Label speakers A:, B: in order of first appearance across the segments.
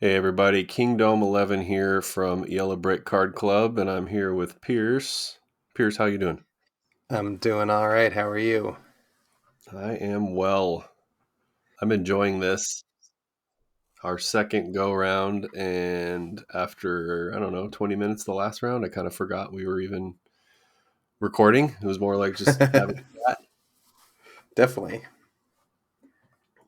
A: Hey everybody, Kingdom 11 here from Yellow Brick Card Club, and I'm here with Pierce. Pierce, how you doing?
B: I'm doing all right. How are you?
A: I am well. I'm enjoying this. Our second go round, and after, I don't know, 20 minutes the last round, I kind of forgot we were even recording. It was more like just having a chat.
B: Definitely.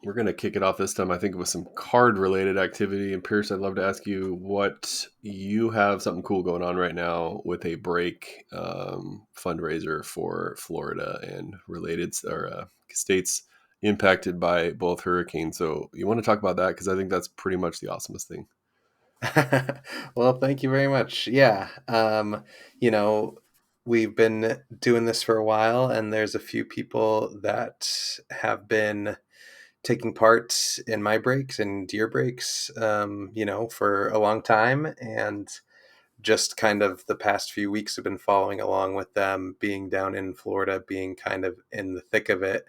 A: We're going to kick it off this time, I think, with some card related activity. And Pierce, I'd love to ask you what you have something cool going on right now with a break fundraiser for Florida and related states impacted by both hurricanes. So you want to talk about that? Because I think that's pretty much the awesomest thing.
B: Well, thank you very much. Yeah. You know, we've been doing this for a while, and there's a few people that have been taking part in my breaks and your breaks, for a long time. And just kind of the past few weeks have been following along with them, being down in Florida, being kind of in the thick of it.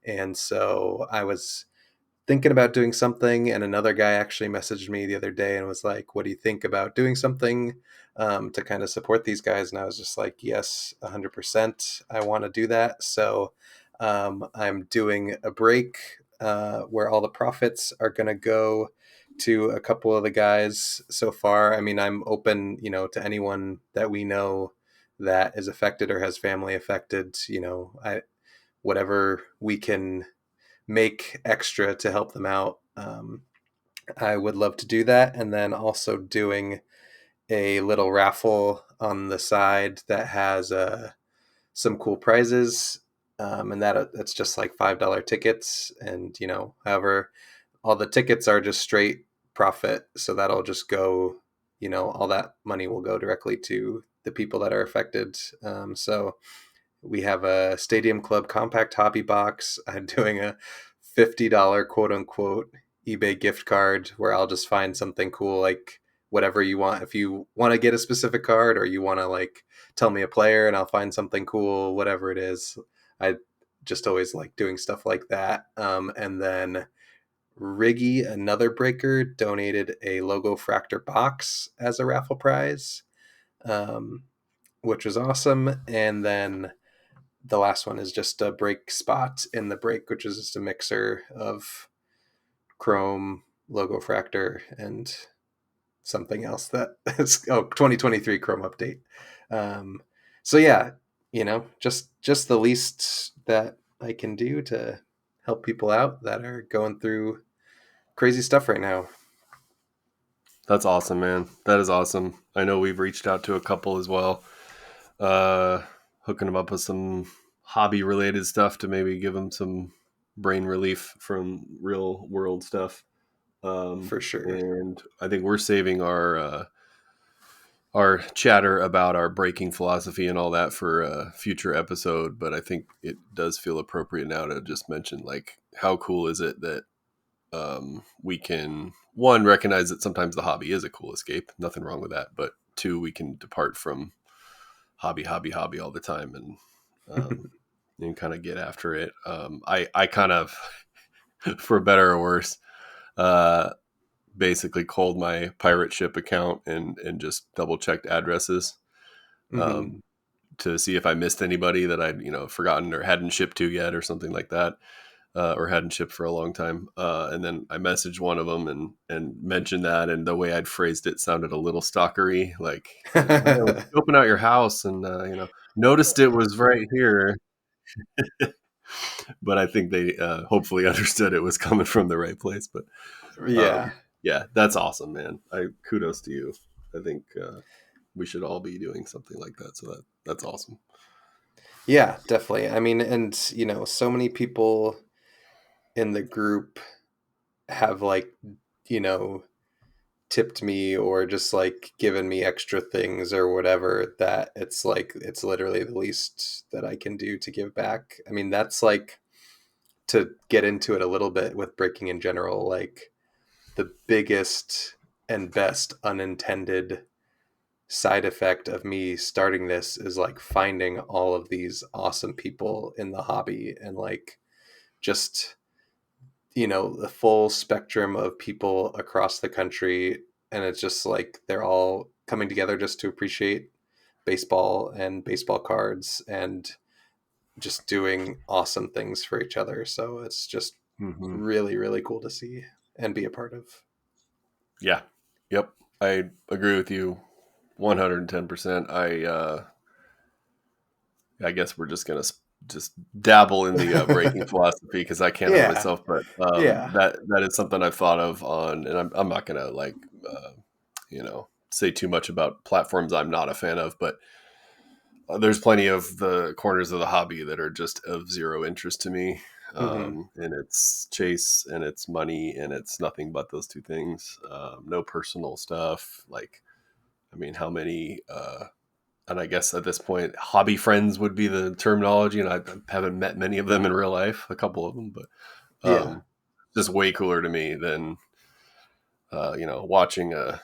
B: And so I was thinking about doing something, and another guy actually messaged me the other day and was like, what do you think about doing something to kind of support these guys? And I was just like, yes, 100%, I want to do that. So I'm doing a break where all the profits are going to go to a couple of the guys so far. I mean, I'm open, to anyone that we know that is affected or has family affected. I whatever we can make extra to help them out. I would love to do that. And then also doing a little raffle on the side that has some cool prizes. And that's just like $5 tickets. And, however, all the tickets are just straight profit. So that'll just go, all that money will go directly to the people that are affected. So we have a Stadium Club compact hobby box. I'm doing a $50 quote unquote eBay gift card where I'll just find something cool, like whatever you want. If you want to get a specific card or you want to like tell me a player and I'll find something cool, whatever it is. I just always like doing stuff like that. And then Riggy, another breaker, donated a Logo Fractor box as a raffle prize, um, which was awesome. And then the last one is just a break spot in the break, which is just a mixer of Chrome, Logo Fractor, and something else that is 2023 Chrome update. Um, so yeah, just the least that I can do to help people out that are going through crazy stuff right now.
A: That's awesome, man. That is awesome. I know we've reached out to a couple as well, uh, hooking them up with some hobby related stuff to maybe give them some brain relief from real world stuff.
B: For sure.
A: And I think we're saving our chatter about our breaking philosophy and all that for a future episode. But I think it does feel appropriate now to just mention, like, how cool is it that we can, one, recognize that sometimes the hobby is a cool escape, nothing wrong with that, but two, we can depart from hobby all the time and kind of get after it. I kind of, for better or worse, uh, basically called my pirate ship account and just double checked addresses
B: Hmm.
A: um, to see if I missed anybody that I'd forgotten or hadn't shipped to yet or something like that, or hadn't shipped for a long time. And then I messaged one of them and mentioned that, and the way I'd phrased it sounded a little stalkery, like, "Oh, yeah, we're scoping out your house, and noticed it was right here." But I think they hopefully understood it was coming from the right place. But
B: Yeah.
A: um, yeah, that's awesome, man. I kudos to you. I think we should all be doing something like that. So that's awesome.
B: Yeah, definitely. I mean, and so many people in the group have like, you know, tipped me or just like given me extra things or whatever, that it's like it's literally the least that I can do to give back. I mean, that's like, to get into it a little bit with breaking in general, like the biggest and best unintended side effect of me starting this is like finding all of these awesome people in the hobby and like just the full spectrum of people across the country, and it's just like they're all coming together just to appreciate baseball and baseball cards and just doing awesome things for each other. So it's just
A: Hmm.
B: really, really cool to see and be a part of.
A: Yeah. Yep. I agree with you 110%. I guess we're just gonna just dabble in the breaking philosophy because I can't help
B: Yeah,
A: myself. But
B: yeah.
A: that is something I've thought of on, and I'm not gonna say too much about platforms I'm not a fan of, but there's plenty of the corners of the hobby that are just of zero interest to me.
B: Hmm.
A: And it's chase and it's money and it's nothing but those two things. No personal stuff. Like, I mean, how many, and I guess at this point, hobby friends would be the terminology. And I haven't met many of them in real life, a couple of them, but
B: Yeah.
A: just way cooler to me than, watching a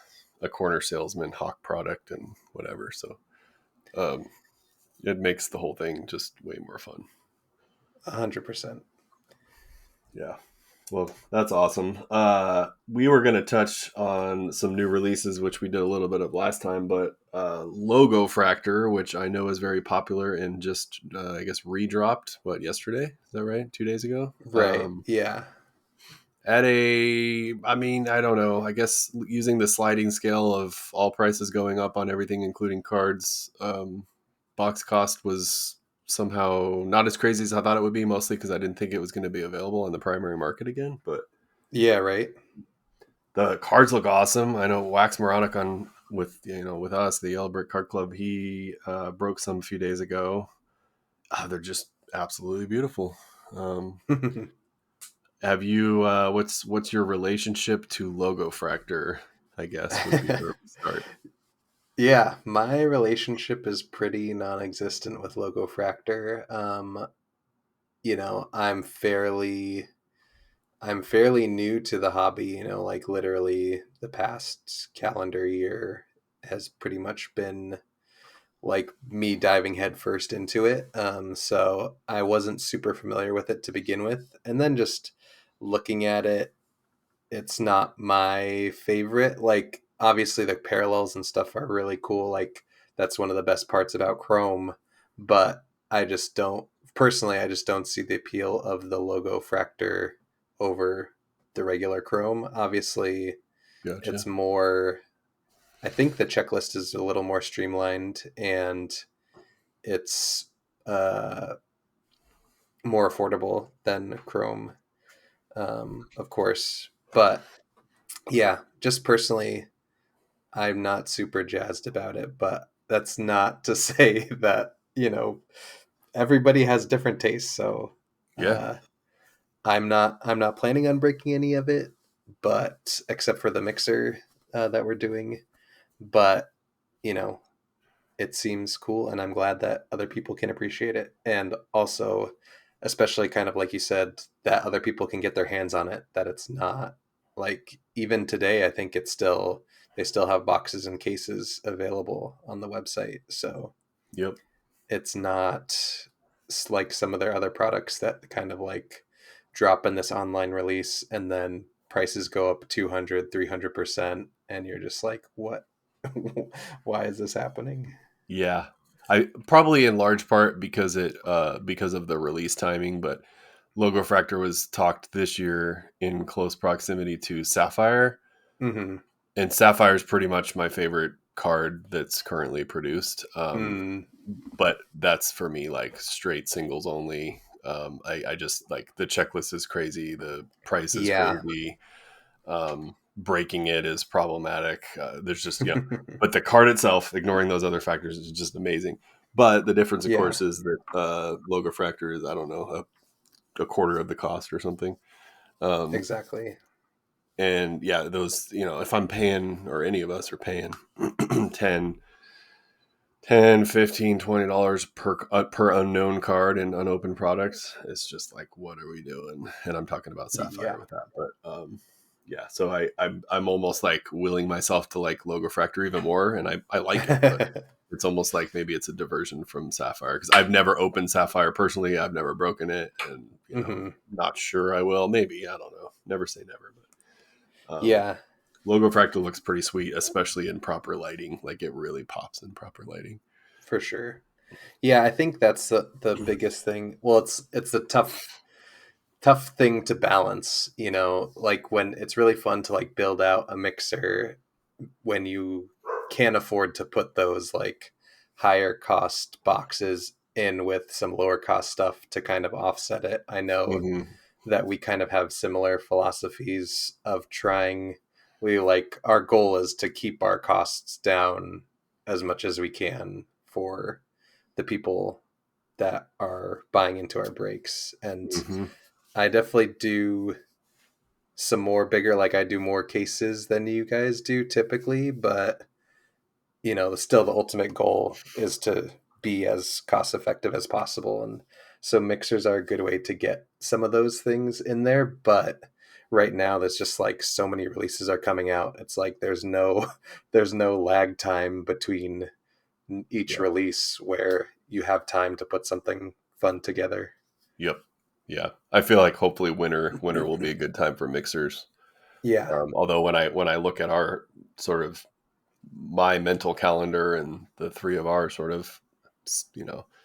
A: corner salesman hawk product and whatever. So, um, it makes the whole thing just way more fun.
B: 100%.
A: Yeah. Well, that's awesome. We were going to touch on some new releases, which we did a little bit of last time, but Logo Fractor, which I know is very popular and just, I guess, redropped, yesterday? Is that right? 2 days ago?
B: Right. Yeah.
A: I mean, I don't know. I guess using the sliding scale of all prices going up on everything, including cards, box cost was somehow not as crazy as I thought it would be, mostly because I didn't think it was going to be available on the primary market again. But
B: Yeah. Right.
A: the cards look awesome. I know Wax Moronic with us, the Yellow Brick Card Club, he broke some a few days ago. They're just absolutely beautiful. Um, Have you? What's your relationship to Logo Fractor? I guess would be where we start.
B: Yeah, my relationship is pretty non-existent with Logo Fractor. I'm fairly new to the hobby, like literally the past calendar year has pretty much been like me diving headfirst into it. So I wasn't super familiar with it to begin with. And then just looking at it, it's not my favorite. Like, obviously, the parallels and stuff are really cool. Like, that's one of the best parts about Chrome. But I just don't see the appeal of the logo fractor over the regular Chrome. Obviously, it's
A: Gotcha.
B: more, I think the checklist is a little more streamlined and it's uh, more affordable than Chrome, of course. But yeah, just personally, I'm not super jazzed about it, but that's not to say that, everybody has different tastes. So
A: Yeah.
B: uh, I'm not planning on breaking any of it, but except for the mixer that we're doing. But you know, it seems cool, and I'm glad that other people can appreciate it, and also, especially kind of like you said, that other people can get their hands on it. That it's not like even today. I think it's still they still have boxes and cases available on the website, so
A: Yep.
B: it's not like some of their other products that kind of like drop in this online release and then prices go up 200, 300%, and you're just like, what? Why is this happening?
A: Yeah. I probably in large part because of the release timing, but Logo Fractor was talked this year in close proximity to Sapphire,
B: Hmm.
A: and Sapphire is pretty much my favorite card that's currently produced.
B: Mm,
A: But that's for me like straight singles only. I just like the checklist is crazy, the price is
B: yeah.
A: crazy. Breaking it is problematic. There's just but the card itself, ignoring those other factors, is just amazing. But the difference, of
B: Yeah,
A: course, is that Logo Fractor is, I don't know, a quarter of the cost or something. Um,
B: exactly.
A: and yeah, those, if I'm paying, or any of us are paying 10, 10, 15, $20 per unknown card and unopened products, it's just like, what are we doing? And I'm talking about Sapphire
B: Yeah.
A: with that. But yeah, so I'm almost like willing myself to like Logo Fractor even more, and I like it, but it's almost like maybe it's a diversion from Sapphire, because I've never opened Sapphire personally. I've never broken it, and
B: Hmm.
A: not sure I will. Maybe, I don't know. Never say never. But
B: Yeah,
A: Logo Fractal looks pretty sweet, especially in proper lighting. Like it really pops in proper lighting.
B: for sure. Yeah, I think that's the biggest thing. Well, it's a tough thing to balance, like when it's really fun to like build out a mixer when you can't afford to put those like higher cost boxes in with some lower cost stuff to kind of offset it. I know
A: Mm-hmm.
B: that we kind of have similar philosophies of trying, we like, our goal is to keep our costs down as much as we can for the people that are buying into our breaks. And
A: Mm-hmm.
B: I definitely do some more bigger, like I do more cases than you guys do typically, but still the ultimate goal is to be as cost effective as possible. And so mixers are a good way to get some of those things in there. But right now there's just like so many releases are coming out. It's like there's no lag time between each
A: Yeah.
B: release where you have time to put something fun together.
A: Yep. Yeah. I feel like hopefully winter will be a good time for mixers.
B: Yeah.
A: Although when I look at our sort of my mental calendar and the three of our sort of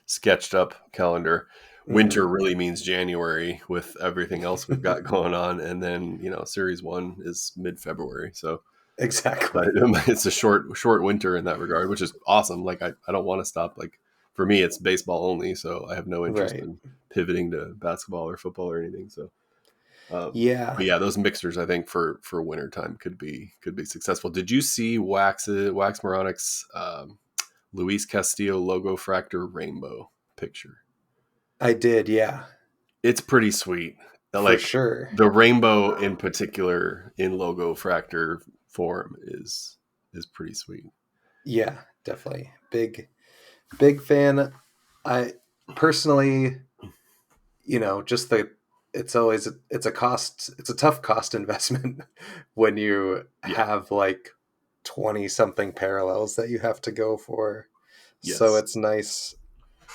A: sketched up calendar, winter
B: Hmm.
A: really means January with everything else we've got going on, and then series one is mid-February. So but
B: Exactly.
A: it's a short winter in that regard, which is awesome. Like I don't want to stop. Like for me it's baseball only, so I have no interest
B: Right.
A: in pivoting to basketball or football or anything. So
B: Yeah.
A: but yeah, those mixers I think for wintertime could be successful. Did you see Wax Moronics Luis Castillo logo fractor rainbow picture?
B: I did. Yeah.
A: It's pretty sweet.
B: For
A: Like
B: sure.
A: the rainbow in particular in logo fractor form is pretty sweet.
B: Yeah, definitely. Big fan. I personally, just it's a tough cost investment when you
A: Yeah.
B: have like 20 something parallels that you have to go for. So
A: Yes.
B: it's nice.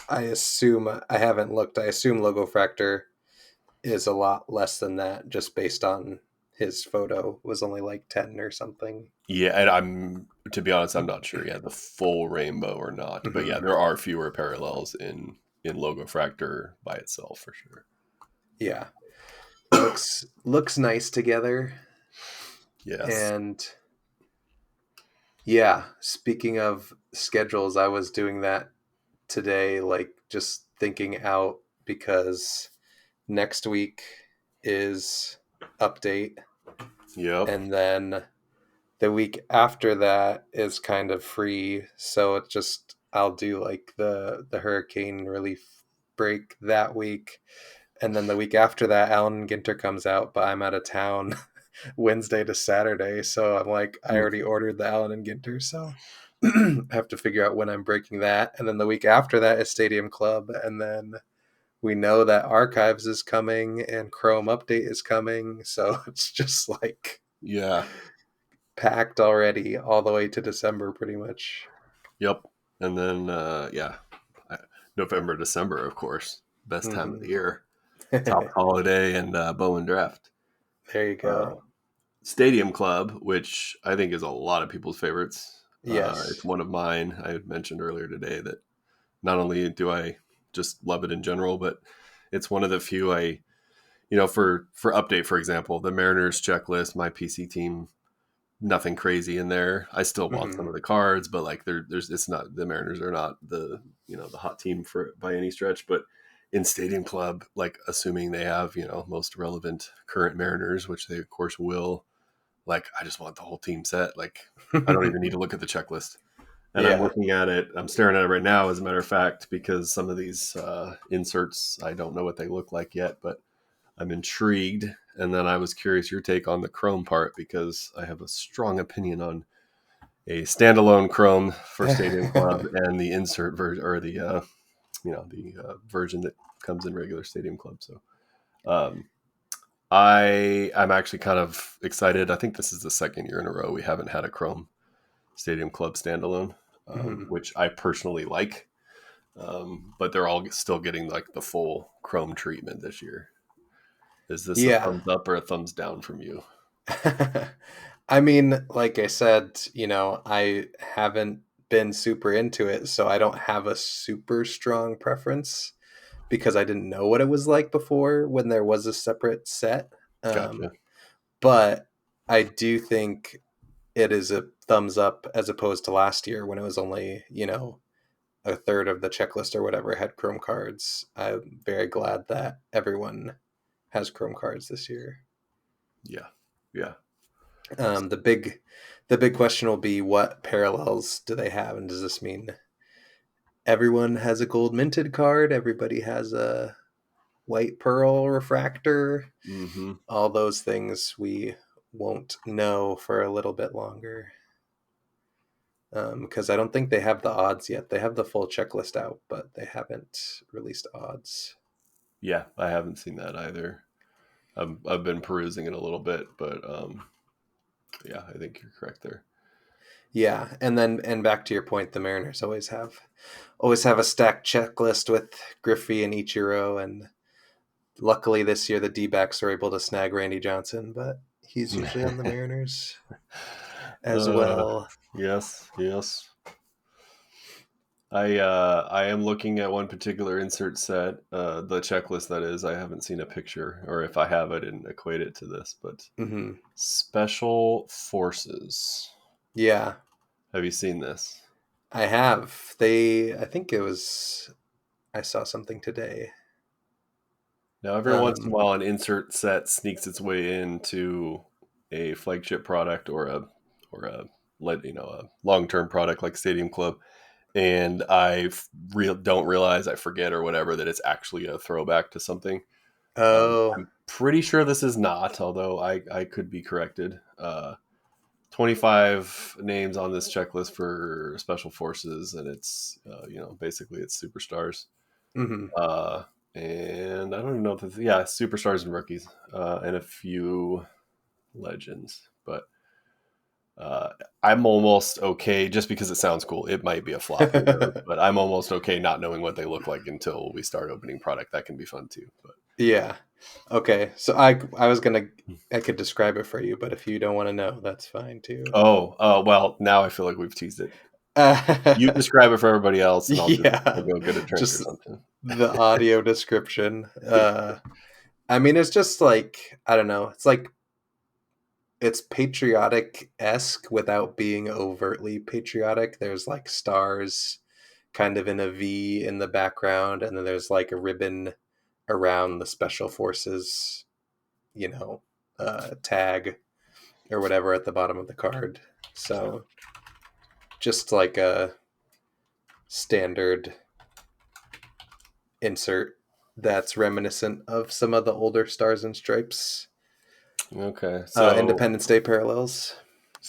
B: I assume I haven't looked. I assume Logo Fractor is a lot less than that just based on his photo was only like 10 or something.
A: Yeah, and I'm to be honest, I'm not sure. Yeah, the full rainbow or not, but yeah,
B: Hmm.
A: there are fewer parallels in Logo Fractor by itself for sure.
B: Yeah. Looks nice together.
A: Yes.
B: And yeah, speaking of schedules, I was doing that today, like just thinking out because next week is update,
A: Yep.
B: and then the week after that is kind of free. So it's just I'll do like the hurricane relief break that week, and then the week after that, Alan Ginter comes out, but I'm out of town Wednesday to Saturday. So I'm like, I
A: Mm.
B: already ordered the Allen and Ginter, so I have to figure out when I'm breaking that. And then the week after that is Stadium Club, and then we know that Archives is coming and Chrome Update is coming, so it's just like
A: Yeah.
B: packed already all the way to December, pretty much.
A: Yep. And then yeah, November, December, of course, best time of
B: Hmm.
A: the year. Top holiday and Bowen Draft.
B: There you
A: Uh,
B: go.
A: Stadium Club, which I think is a lot of people's favorites. It's
B: Yes.
A: one of mine. I had mentioned earlier today that not only do I just love it in general, but it's one of the few for update, for example, the Mariners checklist, my PC team, nothing crazy in there. I still want some
B: Hmm.
A: of the cards, but like there's it's not, the Mariners are not the hot team for by any stretch. But in Stadium Club, like assuming they have most relevant current Mariners, which they of course will, like I just want the whole team set. Like I don't even need to look at the checklist. And I'm
B: Yeah.
A: looking at it. I'm staring at it right now, as a matter of fact, because some of these inserts I don't know what they look like yet, but I'm intrigued. And then I was curious your take on the Chrome part, because I have a strong opinion on a standalone Chrome for Stadium Club and the insert version, or the version that comes in regular Stadium Club. So um, I'm actually kind of excited. I think this is the second year in a row we haven't had a Chrome Stadium Club standalone.
B: Mhm.
A: which I personally like. But they're all still getting like the full chrome treatment this year. Is this a
B: Yeah.
A: thumbs up or a thumbs down from you?
B: I mean, like I said, I haven't been super into it, so I don't have a super strong preference because I didn't know what it was like before when there was a separate set.
A: Gotcha.
B: But I do think it is a thumbs up as opposed to last year when it was only, a third of the checklist or whatever had Chrome cards. I'm very glad that everyone has Chrome cards this year.
A: Yeah. Yeah.
B: The big question will be what parallels do they have, and does this mean everyone has a gold minted card, everybody has a white pearl refractor?
A: Mm-hmm.
B: All those things we won't know for a little bit longer. Because I don't think they have the odds yet. They have the full checklist out, but they haven't released odds.
A: Yeah, I haven't seen that either. I've been perusing it a little bit, but yeah, I think you're correct there.
B: Yeah, and back to your point, the Mariners always have a stacked checklist with Griffey and Ichiro, and luckily this year the D-backs are able to snag Randy Johnson, but he's usually on the Mariners as
A: uh,
B: well.
A: yes, yes. I am looking at one particular insert set, the checklist that is. I haven't seen a picture, or if I have, I didn't equate it to this. But
B: Hmm.
A: special forces.
B: Yeah,
A: Have you seen this?
B: I have. I think it was. I saw something today.
A: Now, every once in a
B: Um,
A: while, an insert set sneaks its way into a flagship product or a a long term product like Stadium Club, and don't realize, I forget or whatever, that it's actually a throwback to something.
B: oh,
A: I'm pretty sure this is not, although I could be corrected. 25 names on this checklist for special forces, and it's basically it's superstars.
B: hmm.
A: Uh, and I don't even know if yeah, superstars and rookies, and a few legends. But I'm almost okay, just because it sounds cool. It might be a flop later, but I'm almost okay not knowing what they look like until we start opening product. That can be fun too. But
B: Yeah. Okay. So I could describe it for you, but if you don't want to know, that's fine too.
A: well, now I feel like we've teased it. You
B: Uh,
A: describe it for everybody else, and I'll
B: yeah.
A: go get a drink or
B: Just
A: something.
B: the audio description. I mean, it's just like, I don't know. It's patriotic esque without being overtly patriotic. There's like stars kind of in a V in the background, and then there's like a ribbon around the special forces, you know, tag or whatever at the bottom of the card. So just like a standard insert that's reminiscent of some of the older Stars and Stripes
A: Okay, so
B: Independence Day parallels.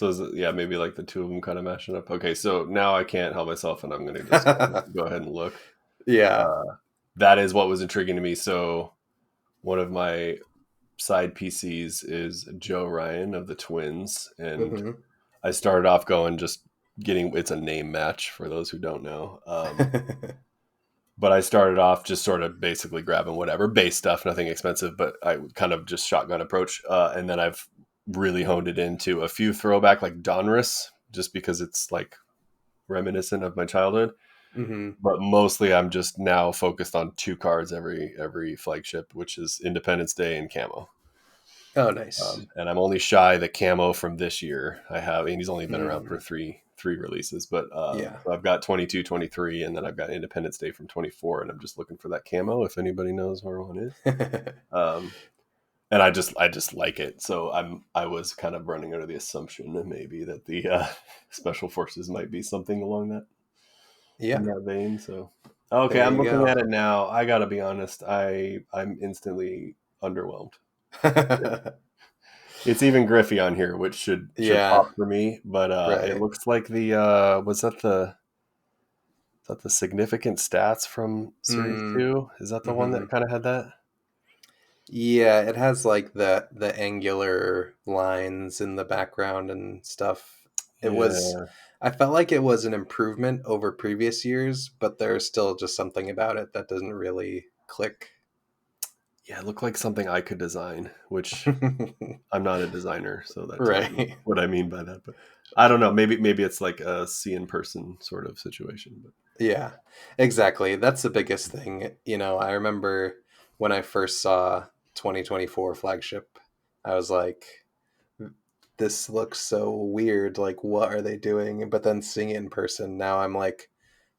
A: is it, yeah, maybe like the two of them kind of mashing up. Okay, so now I can't help myself, and I'm going to just go ahead and look.
B: Yeah.
A: Uh, that is what was intriguing to me. So one of my side PCs is Joe Ryan of the Twins, and
B: Hmm.
A: I started off going just getting, it's a name match for those who don't know. But I started off just sort of basically grabbing whatever base stuff, nothing expensive, but I kind of just shotgun approach. And then I've really honed it into a few throwback like Donruss, just because it's like reminiscent of my childhood.
B: Hmm.
A: But mostly I'm just now focused on two cards every flagship, which is Independence Day and Camo.
B: Oh, nice.
A: And I'm only shy the Camo from this year. I have, and he's only been around for
B: Mm,
A: three releases, but
B: yeah.
A: so I've got 22, 23, and then I've got Independence Day from 24, and I'm just looking for that Camo if anybody knows where one is. Um, and I just like it. So I was kind of running under the assumption that maybe that the special forces might be something along that in
B: Yeah.
A: that vein. So okay,
B: There
A: I'm
B: you
A: looking
B: go.
A: at it now. I gotta be honest. I'm instantly underwhelmed. It's even Griffey on here, which should
B: Yeah.
A: pop for me. But it
B: Right.
A: looks like the is that the significant stats from Series
B: Mm,
A: 2? Is that the one
B: hmm.
A: that kind of had that?
B: Yeah, it has like the angular lines in the background and stuff. It was,
A: Yeah.
B: I felt like it was an improvement over previous years, but there's still just something about it that doesn't really click.
A: Yeah, it looked like something I could design, which I'm not a designer, so that tells you
B: Right.
A: what I mean by that. But I don't know. Maybe it's like a see in person sort of situation. But
B: Yeah, exactly. That's the biggest thing. I remember when I first saw 2024 flagship, I was like, this looks so weird. Like, what are they doing? But then seeing it in person, now I'm like,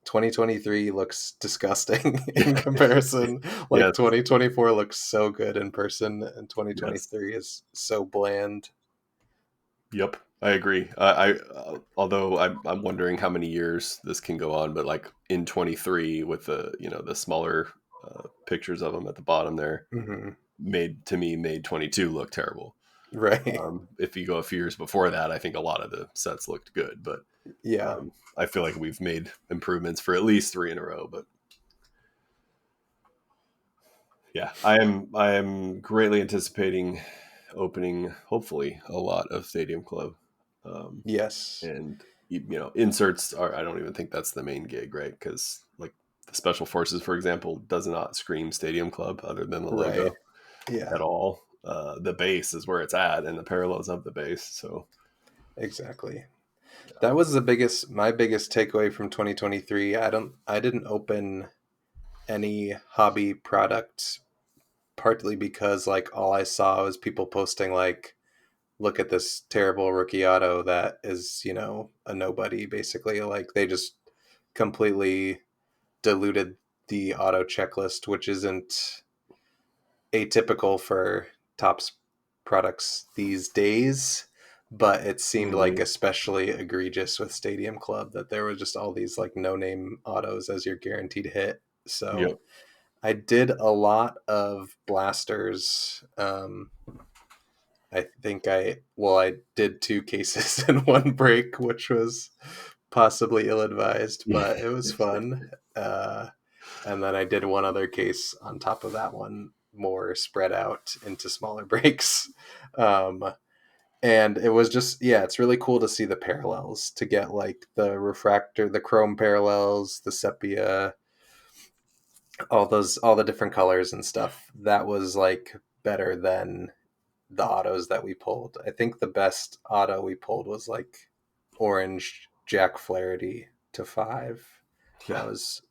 B: 2023 looks disgusting in comparison. Like,
A: yes,
B: 2024 looks so good in person, and
A: yes,
B: 2023 is so bland.
A: yep. I agree. I although I'm wondering how many years this can go on, but like in 23 with the the smaller pictures of them at the bottom there
B: Hmm.
A: made 22 look terrible.
B: Right.
A: If you go a few years before that, I think a lot of the sets looked good, but
B: Yeah.
A: I feel like we've made improvements for at least three in a row. But yeah, I am greatly anticipating opening hopefully a lot of Stadium Club, um,
B: Yes.
A: and inserts are. I don't even think that's the main gig, right? Because like the Special Forces, for example, does not scream Stadium Club other than the
B: Right.
A: logo
B: Yeah.
A: at all. The base is where it's at, and the parallels of the base. So
B: Exactly. That was my biggest takeaway from 2023. I didn't open any hobby products, partly because like all I saw was people posting like, look at this terrible rookie auto that is, a nobody basically. Like they just completely diluted the auto checklist, which isn't atypical for tops products these days, but it seemed like
A: mhm.
B: especially egregious with Stadium Club that there were just all these like no name autos as your guaranteed hit. So
A: Yep.
B: I did a lot of blasters. I think I did two cases in one break, which was possibly ill advised, but it was fun. Uh, and then I did one other case on top of that one, more spread out into smaller breaks. Um, and it was just, yeah, it's really cool to see the parallels, to get like the refractor, the chrome parallels, the sepia, all the different colors and stuff. That was like better than the autos that we pulled. I think the best auto we pulled was like orange Jack Flaherty to 5.
A: Yeah.
B: That was,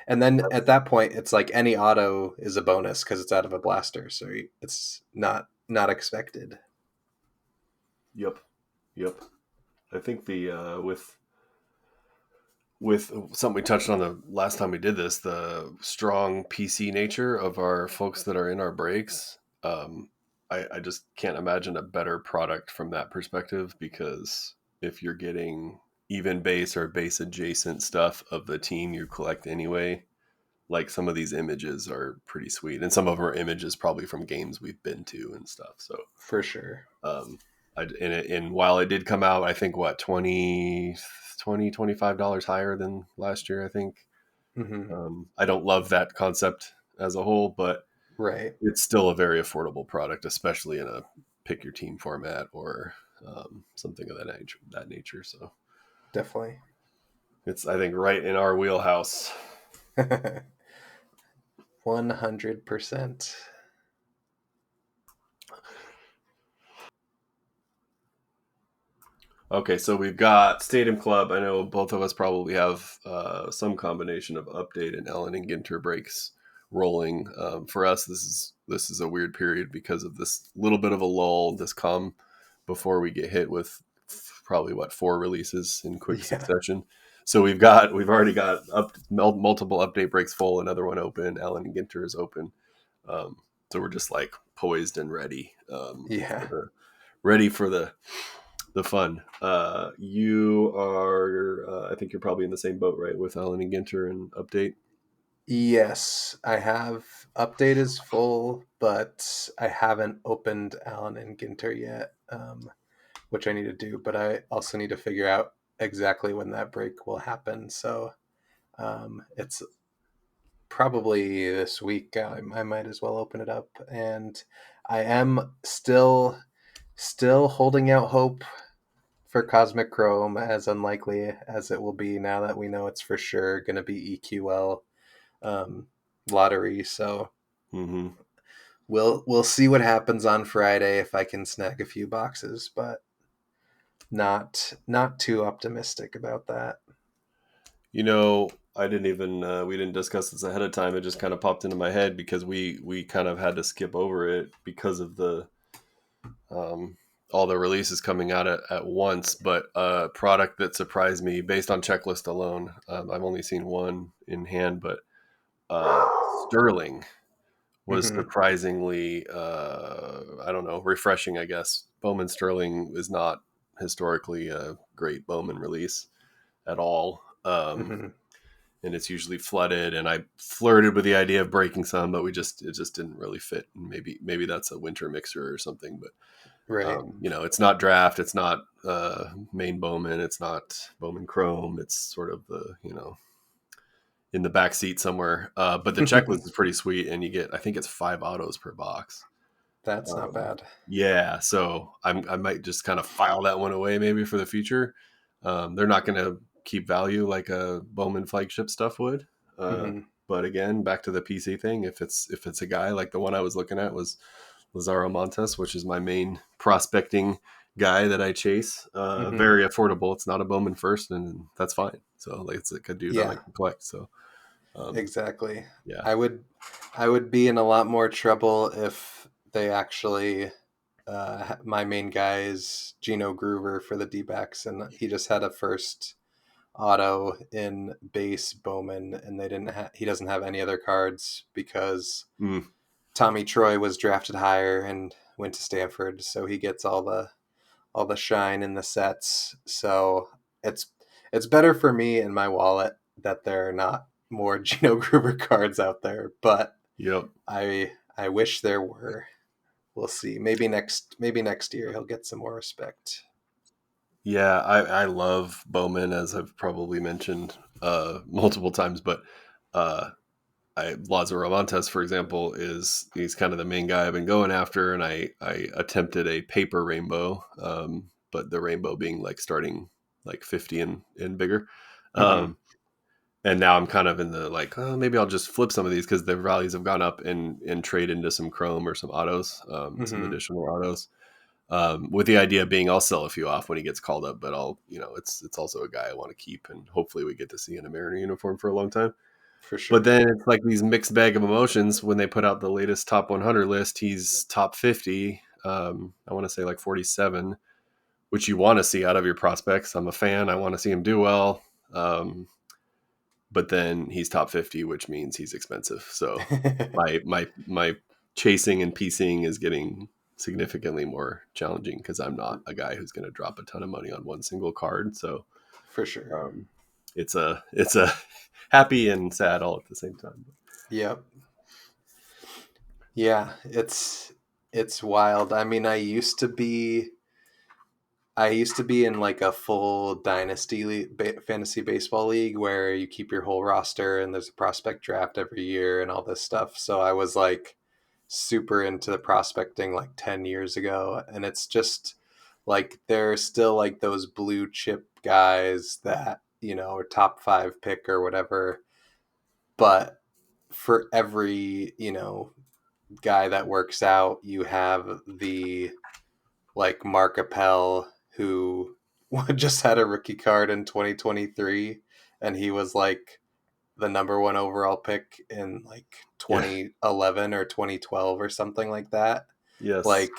B: and then at that point, it's like any auto is a bonus because it's out of a blaster, so it's not expected.
A: Yep. Yep. I think the with something we touched on the last time we did this, the strong PC nature of our folks that are in our breaks. I just can't imagine a better product from that perspective, because if you're getting even base or base adjacent stuff of the team you collect anyway, like some of these images are pretty sweet, and some of them are images probably from games we've been to and stuff. So
B: For sure.
A: um, and while it did come out, I think what 25 dollars higher than last year. I think
B: Hmm.
A: I don't love that concept as a whole, but
B: Right.
A: it's still a very affordable product, especially in a pick your team format or something of that nature. So
B: Definitely.
A: it's, I think, right in our wheelhouse.
B: 100%.
A: Okay, so we've got Stadium Club. I know both of us probably have some combination of update and Ellen and Ginter breaks rolling. For us, this is a weird period because of this little bit of a lull this come before we get hit with probably what 4 releases in quick
B: Yeah.
A: succession. So we've already got multiple update breaks full, another one open. Ellen and Ginter is open, um, so we're just like poised and ready
B: Yeah.
A: ready for the fun. You are, I think you're probably in the same boat, right, with Alan and Ginter and update.
B: Yes, I have. Update is full, but I haven't opened Alan and Ginter yet, which I need to do. But I also need to figure out exactly when that break will happen. So it's probably this week. I might as well open it up, and I am still holding out hope for Cosmic Chrome, as unlikely as it will be now that we know it's for sure going to be EQL um, lottery. So
A: Mm-hmm.
B: we'll see what happens on Friday if I can snag a few boxes, but not too optimistic about that.
A: You know, I didn't even we didn't discuss this ahead of time. It just kind of popped into my head because we kind of had to skip over it because of the um, all the releases coming out at once. But a product that surprised me based on checklist alone, I've only seen one in hand, but Sterling was
B: Hmm.
A: surprisingly, I don't know, refreshing, I guess. Bowman Sterling is not historically a great Bowman release at all.
B: Hmm.
A: And it's usually flooded. And I flirted with the idea of breaking some, but it just didn't really fit. And maybe that's a winter mixer or something. But
B: Right.
A: it's not draft, it's not main Bowman, it's not Bowman Chrome. It's sort of the in the back seat somewhere. But the checklist is pretty sweet, and you get I think it's 5 autos per box.
B: That's not bad.
A: Yeah, so I might just kind of file that one away maybe for the future. They're not going to keep value like a Bowman flagship stuff would. Uh,
B: Hmm.
A: but again, back to the PC thing. If it's a guy like the one I was looking at was Lazaro Montes, which is my main prospecting guy that I chase.
B: Hmm.
A: Very affordable. It's not a Bowman first, and that's fine. So like it's like a dude I
B: Yeah,
A: like to collect. So um,
B: exactly.
A: yeah.
B: I would I would be in a lot more trouble if they actually my main guy is Gino Groover for the D-backs, and he just had a first auto in base Bowman, and he doesn't have any other cards because
A: Mm,
B: Tommy Troy was drafted higher and went to Stanford, so he gets all the shine in the sets. So it's it's better for me in my wallet that there are not more Gino Gruber cards out there, but
A: yep.
B: I wish there were. We'll see. Maybe next year he'll get some more respect.
A: Yeah, I love Bowman, as I've probably mentioned multiple times, but uh, Lazaro Montes, for example, he's kind of the main guy I've been going after, and I attempted a paper rainbow, but the rainbow being like starting like 50 and bigger.
B: Hmm.
A: Um, and now I'm kind of in the like, oh, maybe I'll just flip some of these because their values have gone up and trade into some chrome or some autos, some
B: Hmm.
A: additional autos, with the idea being I'll sell a few off when he gets called up, but it's also a guy I want to keep, and hopefully we get to see in a Mariner uniform for a long time.
B: For
A: But
B: sure.
A: then it's like these mixed bag of emotions when they put out the latest top 100 list. He's top 50. I want to say like 47, which you want to see out of your prospects. I'm a fan. I want to see him do well. But then he's top 50, which means he's expensive. So my chasing and piecing is getting significantly more challenging because I'm not a guy who's going to drop a ton of money on one single card. So
B: For sure.
A: um, it's a happy and sad all at the same time.
B: Yep. Yeah, it's wild. I mean, I used to be in like a full dynasty fantasy baseball league where you keep your whole roster and there's a prospect draft every year and all this stuff. So I was like super into the prospecting like 10 years ago, and it's just like there's still like those blue chip guys that, are top 5 pick or whatever, but for every, guy that works out, you have the like Mark Appel, who just had a rookie card in 2023, and he was like the number one overall pick in like
A: Yeah.
B: 2011 or 2012 or something like that.
A: Yes.
B: Like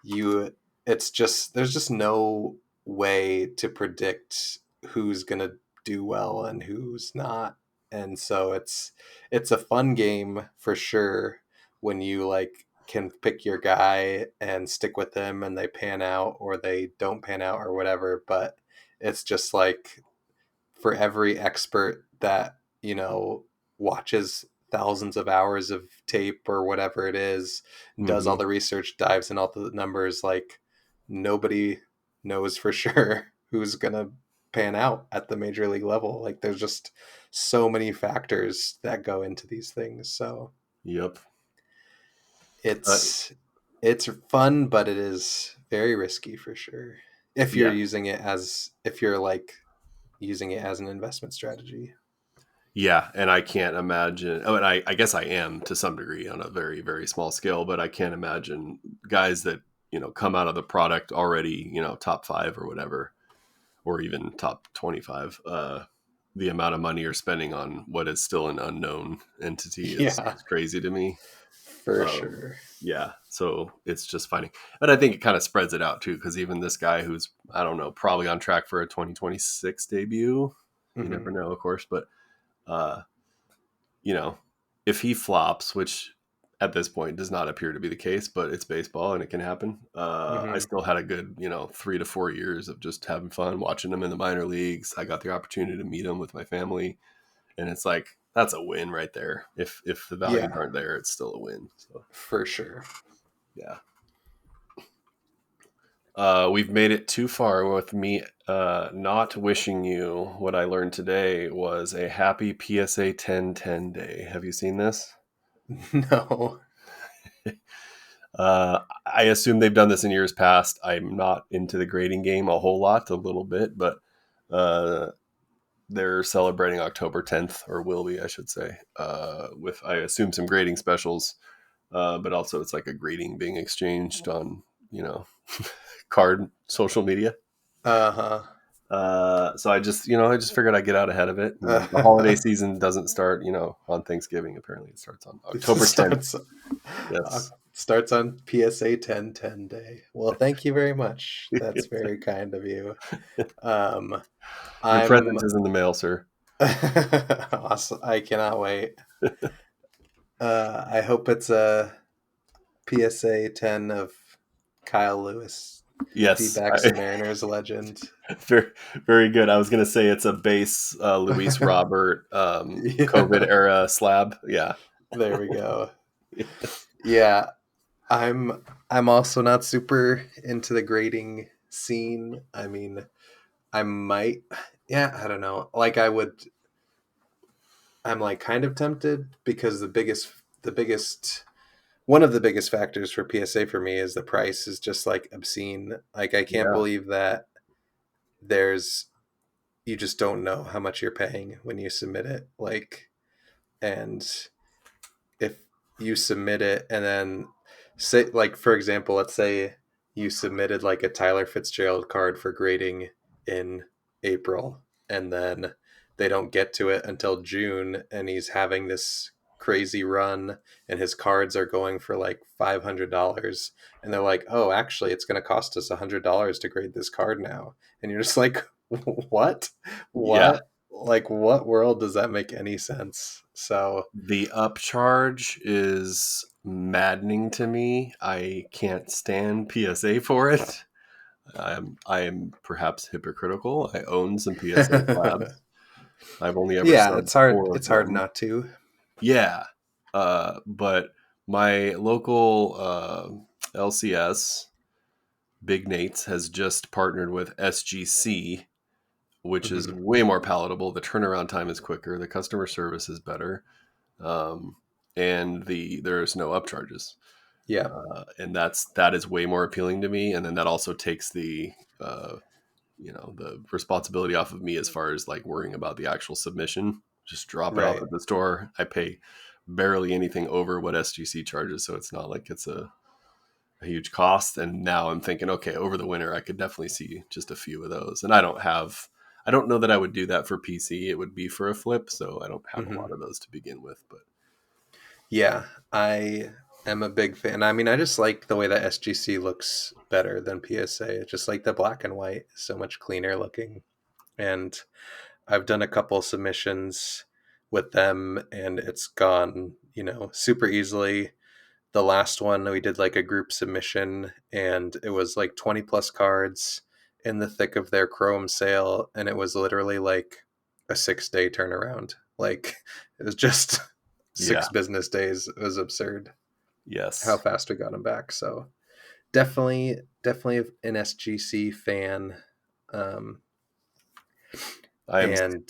B: you, it's just there's just no way to predict who's gonna do well and who's not, and so it's a fun game for sure when you like can pick your guy and stick with them and they pan out or they don't pan out or whatever. But it's just like for every expert that watches thousands of hours of tape or whatever it is, does all
A: Hmm.
B: the research, dives in all the numbers, like nobody knows for sure who's gonna pan out at the major league level. Like there's just so many factors that go into these things, so
A: Yep. Uh,
B: it's it's fun, but it is very risky for sure. if you're
A: Yeah.
B: using it as if you're like using it as an investment strategy.
A: Yeah, and I can't imagine. Oh, and I guess I am to some degree on a very, very small scale, but I can't imagine guys that come out of the product already, top five or whatever, or even top 25. The amount of money you're spending on what is still an unknown entity
B: Yeah,
A: is crazy to me.
B: for
A: Um,
B: sure.
A: yeah, so it's just finding, but I think it kind of spreads it out too, because even this guy who's I don't know, probably on track for a 2026 debut. You never
B: Hmm.
A: know, of course, but. Uh, you know, if he flops, which at this point does not appear to be the case, but it's baseball and it can happen. I
B: Hmm.
A: still had a good, 3 to 4 years of just having fun watching him in the minor leagues. I got the opportunity to meet him with my family, and it's like that's a win right there. If the values
B: Yeah,
A: aren't there, it's still a win. So
B: for sure.
A: yeah. We've made it too far with me not wishing you. What I learned today was a happy PSA 1010 day. Have you seen this?
B: No.
A: I assume they've done this in years past. I'm not into the grading game a whole lot, a little bit, but uh, they're celebrating October 10th, or will be, I should say, with, I assume, some grading specials. But also, it's like a grading being exchanged on, you know, card social media.
B: Uh-huh.
A: So I just figured I'd get out ahead of it. The holiday
B: Uh,
A: season doesn't start, on Thanksgiving. Apparently, it starts on
B: it
A: October 10th.
B: uh,
A: Yes.
B: starts on PSA 1010 day. Well, thank you very much. That's very kind of you. Um,
A: Your present
B: I'm
A: is in the mail, sir.
B: awesome. I cannot wait. I hope it's a PSA 10 of Kyle Lewis,
A: Yes,
B: D-backs and Mariners legend.
A: very, very good. I was going to say it's a base Luis Robert COVID
B: Yeah,
A: era slab. Yeah.
B: there we go. Yeah, I'm also not super into the grading scene. I mean, I might, yeah, I don't know. Like I'm like kind of tempted because the biggest one of the biggest factors for PSA for me is the price is just like obscene. Like I can't
A: Yeah.
B: believe that there's you just don't know how much you're paying when you submit it. Like, and if you submit it and then say, like, for example, let's say you submitted like a Tyler Fitzgerald card for grading in April and then they don't get to it until June and he's having this crazy run and his cards are going for like $500 and they're like, oh, actually it's going to cost us $100 to grade this card now, and you're just like, what
A: Yeah.
B: what like what world does that make any sense? So
A: The upcharge is maddening to me. I can't stand PSA for it. I am perhaps hypocritical. I own some PSA slabs. I've only ever
B: yeah,
A: subbed
B: it's hard.
A: four of
B: It's hard
A: them.
B: not to.
A: Yeah. But my local LCS, Big Nate's, has just partnered with SGC, which is
B: Hmm.
A: way more palatable. The turnaround time is quicker. The customer service is better. Um, and there's no upcharges.
B: Yeah.
A: And that is way more appealing to me. And then that also takes uh, the responsibility off of me as far as like worrying about the actual submission. Just drop it off
B: Right.
A: at the store. I pay barely anything over what SGC charges, so it's not like it's a huge cost. And now I'm thinking, okay, over the winter I could definitely see just a few of those. And I don't know that I would do that for PC. It would be for a flip, so I don't have a lot
B: Hmm.
A: of those to begin with. But
B: Yeah, I am a big fan. I mean, I just like the way that SGC looks better than PSA. It's just like the black and white is so much cleaner looking. And I've done a couple submissions with them and it's gone, super easily. The last one we did like a group submission and it was like 20 plus cards in the thick of their Chrome sale and it was literally like a 6-day turnaround. Like it was just
A: yeah,
B: 6 business days. It was absurd how
A: yes,
B: fast we got them back. So definitely an SGC fan. Um,
A: I am.
B: and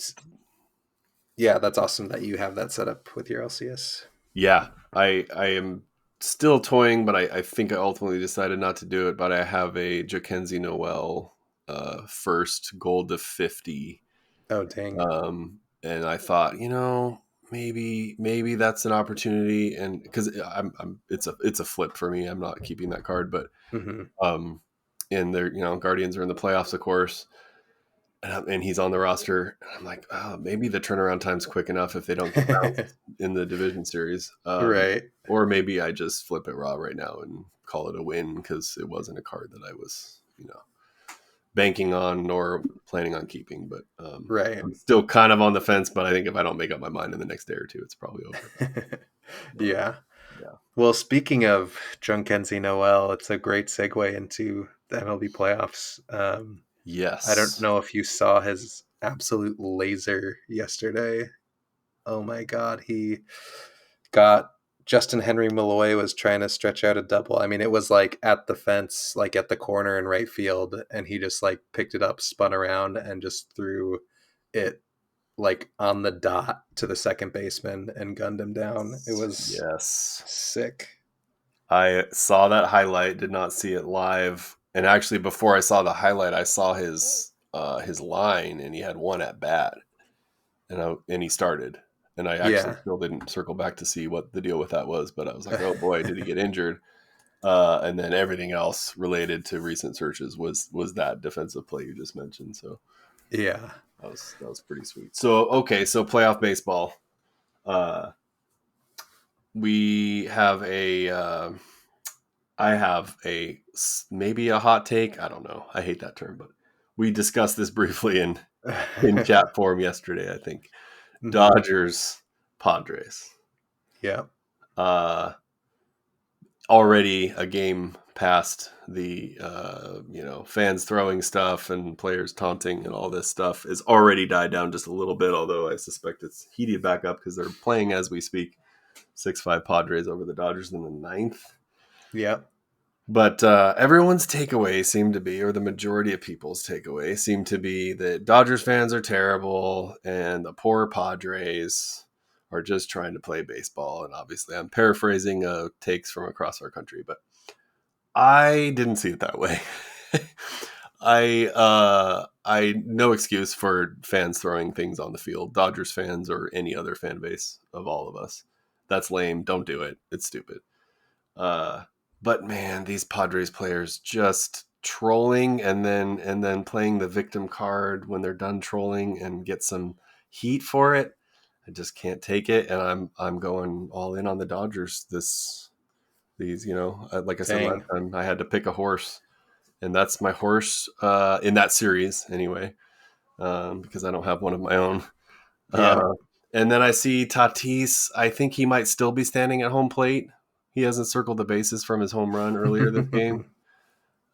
B: yeah, that's awesome that you have that set up with your LCS.
A: Yeah, I am still toying, but I think I ultimately decided not to do it. But I have a Jackenzie Noel first gold to 50.
B: Oh, dang.
A: And I thought, maybe that's an opportunity, and because it's a flip for me. I'm not keeping that card, but
B: Hmm.
A: um, and they're Guardians are in the playoffs, of course, and he's on the roster. I'm like, oh, maybe the turnaround time's quick enough if they don't get bounced in the division series,
B: Right.
A: or maybe I just flip it raw right now and call it a win because it wasn't a card that I was banking on nor planning on keeping. But
B: Right.
A: I'm still kind of on the fence. But I think if I don't make up my mind in the next day or two, it's probably over. But
B: Yeah.
A: yeah,
B: Well, speaking of Junkenzie Noel, it's a great segue into the MLB playoffs. I don't
A: yes,
B: know if you saw his absolute laser yesterday. Oh my God. He got Justin Henry Malloy was trying to stretch out a double. I mean, it was like at the fence, like at the corner in right field, and he just like picked it up, spun around, and just threw it like on the dot to the second baseman and gunned him down. It was
A: yes.
B: sick.
A: I saw that highlight. Did not see it live. And actually, before I saw the highlight, I saw his line, and he had one at bat, and he started. And I actually
B: Yeah.
A: still didn't circle back to see what the deal with that was, but I was like, oh boy, did he get injured? And then everything else related to recent searches was that defensive play you just mentioned. So
B: Yeah.
A: that was pretty sweet. So okay, so playoff baseball. Uh, we have a I have maybe a hot take. I don't know. I hate that term, but we discussed this briefly in chat form yesterday. I think
B: Hmm.
A: Dodgers Padres.
B: Yeah.
A: Uh, Already a game past the fans throwing stuff and players taunting and all this stuff is already died down just a little bit, although I suspect it's heated back up because they're playing as we speak. 6-5 Padres over the Dodgers in the ninth.
B: Yeah.
A: But everyone's takeaway seemed to be, or the majority of people's takeaway seemed to be, that Dodgers fans are terrible and the poor Padres are just trying to play baseball. And obviously, I'm paraphrasing takes from across our country, but I didn't see it that way. I no excuse for fans throwing things on the field, Dodgers fans or any other fan base of all of us. That's lame. Don't do it. It's stupid. Uh, but man, these Padres players just trolling and then playing the victim card when they're done trolling and get some heat for it. I just can't take it, and I'm going all in on the Dodgers. Like I said last
B: Dang.
A: time, I had to pick a horse, and that's my horse in that series anyway, because I don't have one of my own.
B: Yeah.
A: Uh, and then I see Tatis. I think he might still be standing at home plate. He hasn't circled the bases from his home run earlier this game.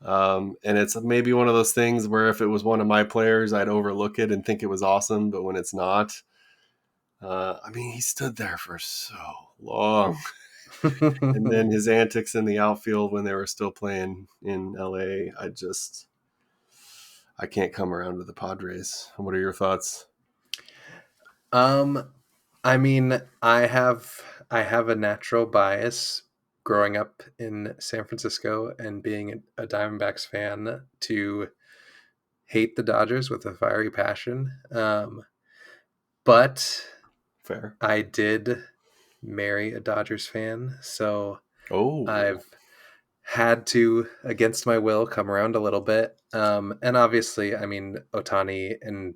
A: And it's maybe one of those things where if it was one of my players, I'd overlook it and think it was awesome. But when it's not, I mean, he stood there for so long. And then his antics in the outfield when they were still playing in LA, I can't come around to the Padres. What are your thoughts?
B: um, I mean, I have a natural bias growing up in San Francisco and being a Diamondbacks fan to hate the Dodgers with a fiery passion. But
A: Fair.
B: I did marry a Dodgers fan, so
A: Oh,
B: I've had to, against my will, come around a little bit. And obviously, I mean, Otani and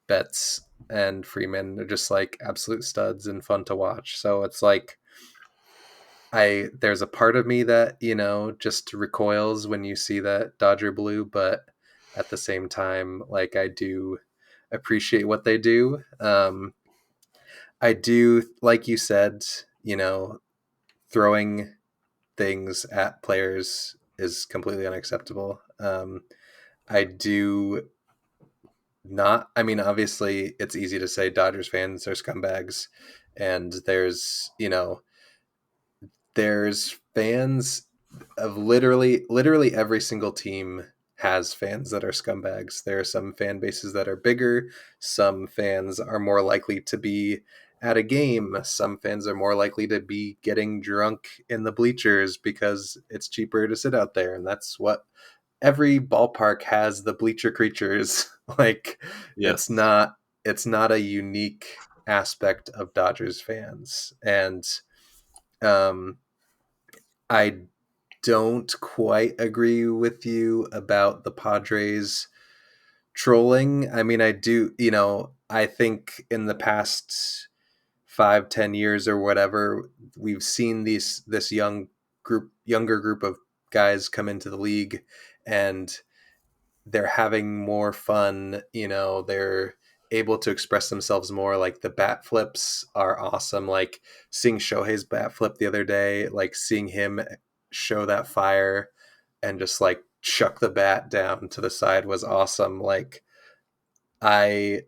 B: Betts and Freeman are just like absolute studs and fun to watch. So it's like there's a part of me that, just recoils when you see that Dodger blue, but at the same time, like I do appreciate what they do. I do, like you said, throwing things at players is completely unacceptable. I do not, I mean, obviously, it's easy to say Dodgers fans are scumbags, and there's fans of literally every single team has fans that are scumbags. There are some fan bases that are bigger, some fans are more likely to be at a game, some fans are more likely to be getting drunk in the bleachers because it's cheaper to sit out there, and that's what every ballpark has the bleacher creatures. Like it's
A: Yes.
B: not it's not a unique aspect of Dodgers fans. And um I don't quite agree with you about the Padres trolling. I mean, I do, I think in the past 5-10 years or whatever, we've seen this younger group of guys come into the league, and they're having more fun. They're able to express themselves more. Like the bat flips are awesome. Like seeing Shohei's bat flip the other day, like seeing him show that fire and just like chuck the bat down to the side was awesome. Like I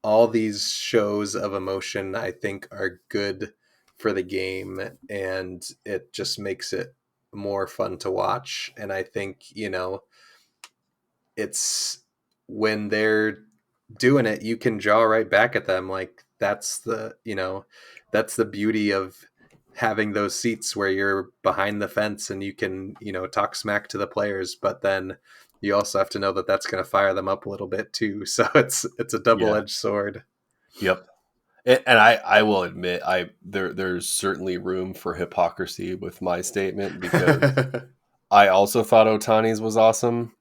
B: all these shows of emotion I think are good for the game, and it just makes it more fun to watch. And I think, it's when they're doing it, you can jaw right back at them. Like that's the beauty of having those seats where you're behind the fence and you can, talk smack to the players, but then you also have to know that that's going to fire them up a little bit too. So it's a
A: Yeah.
B: double-edged sword.
A: Yep. And I will admit, there's certainly room for hypocrisy with my statement, because I also thought Otani's was awesome,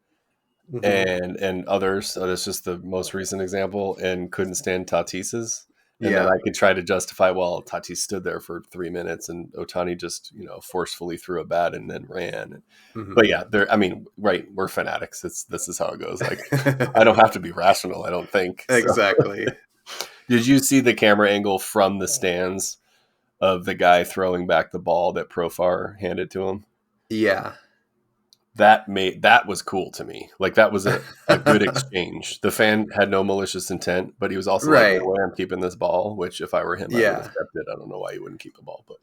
B: Hmm.
A: and others. So that's just the most recent example, and couldn't stand Tatis's. And then
B: Yeah.
A: I could try to justify, well, Tatis stood there for 3 minutes, and Otani just forcefully threw a bat and then ran.
B: Hmm.
A: But yeah, I mean, right? We're fanatics. This is how it goes. Like, I don't have to be rational, I don't think. So,
B: Exactly.
A: did you see the camera angle from the stands of the guy throwing back the ball that Profar handed to him?
B: Yeah.
A: That was cool to me. Like, that was a good exchange. The fan had no malicious intent, but he was also like, no
B: Right.
A: way I'm keeping this ball, which if I were him, I would have
B: Yeah.
A: kept it. I don't know why he wouldn't keep the ball, but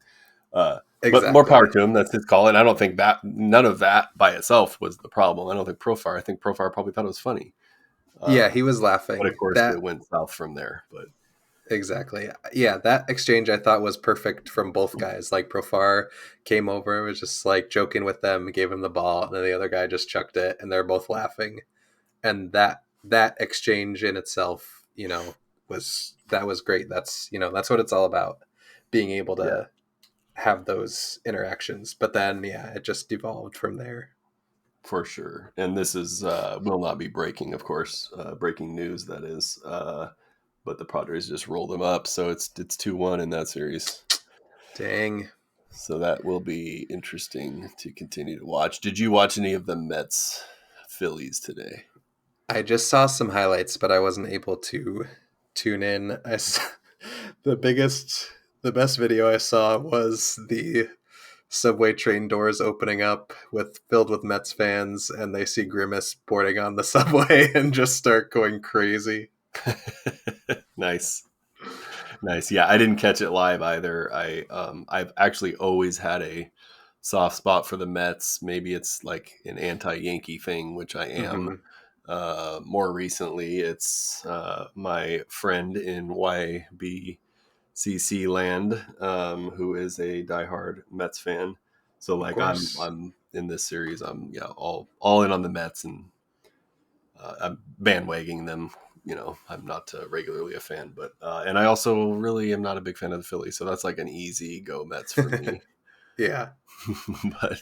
A: more power
B: Exactly.
A: to him. That's his call. And I don't think that none of that by itself was the problem. I think Profar probably thought it was funny.
B: Yeah, he was
A: But of
B: laughing.
A: course
B: That
A: it went south from there. But
B: Exactly. Yeah, that exchange I thought was perfect from both guys. Like Profar came over, was just like joking with them, gave him the ball, and then the other guy just chucked it, and they're both laughing. And that exchange in itself, was great. That's what it's all about, being able
A: yeah,
B: to have those interactions. But then, yeah, it just evolved from there.
A: for sure. And this is will not be breaking, of course, breaking news that is. But the Padres just rolled them up, so it's 2-1 in that series.
B: Dang.
A: So that will be interesting to continue to watch. Did you watch any of the Mets Phillies today?
B: I just saw some highlights, but I wasn't able to tune in. The biggest, the best video I saw was the subway train doors opening up filled with Mets fans, and they see Grimace boarding on the subway and just start going crazy.
A: Nice. Nice. Yeah, I didn't catch it live either. I've actually always had a soft spot for the Mets. Maybe it's like an anti-Yankee thing, which I am.
B: Hmm.
A: More recently, it's my friend in YBCC land, who is a diehard Mets fan. So
B: Of
A: like
B: course.
A: I'm in this series. I'm all in on the Mets, and I'm bandwagoning them. I'm not regularly a fan, but and I also really am not a big fan of the Phillies, so that's like an easy go Mets for me.
B: Yeah.
A: But